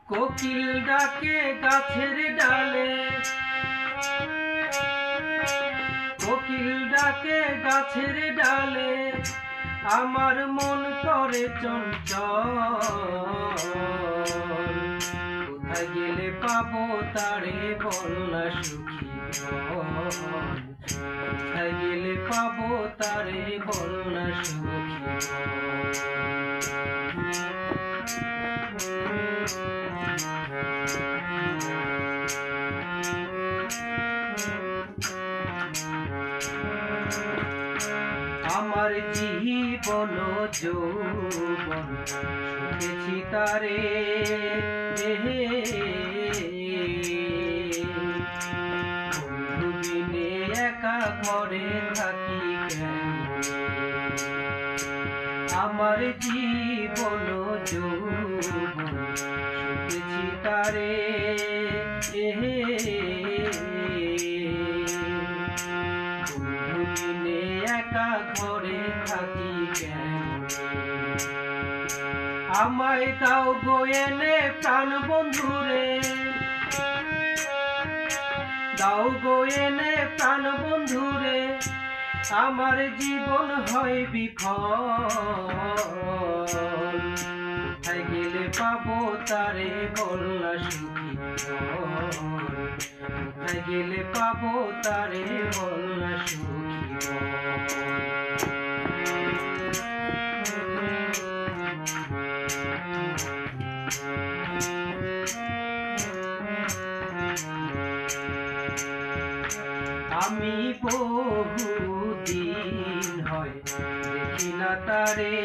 কোকিল ডাকে গাছের ডালে, কোকিল ডাকে গাছের ডালে, আমার মন করে চঞ্চল। কোথায় গেলে পাবো তারে বল না সুখী মন, কোথায় গেলে পাবো তারে বল না সুখী আমার জীবন যৌবন শুনেছি তারে, বন্ধু বিনে একা ঘরে থাকি কেমনে। আমার জীবন যৌবন শুনেছি তারে, বন্ধু বিনে একা ঘরে থাকি কেমনে। আমায় দাও গো এনে প্রাণ বন্ধুরে, দাও গো এনে প্রাণ বন্ধুরে, আমার জীবন হয় বিফল। কোথায় গেলে পাবো তারে বল না সুখী মন, কোথায় গেলে পাবো তারে বল না সুখী মন। আমি বহুদিন হয় দেখি না তারে,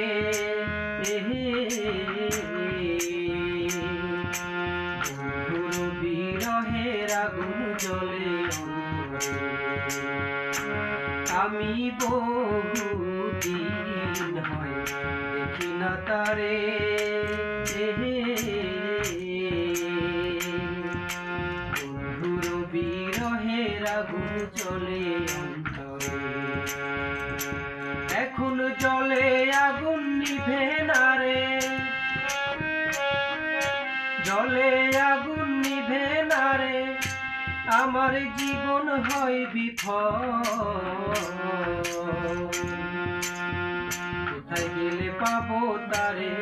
বন্ধুর বিরহের আগুন জ্বলে অন্তরে। আমি বহুদিন হয় দেখি না তারে, বন্ধুর বিরহের আগুন জ্বলে অন্তরে। এখন জ্বলে আগুন নিভে না রে, জ্বলে আগুন নিভে না রে, আমার জীবন হয় বিফল। কোথায় গেলে পাবো তারে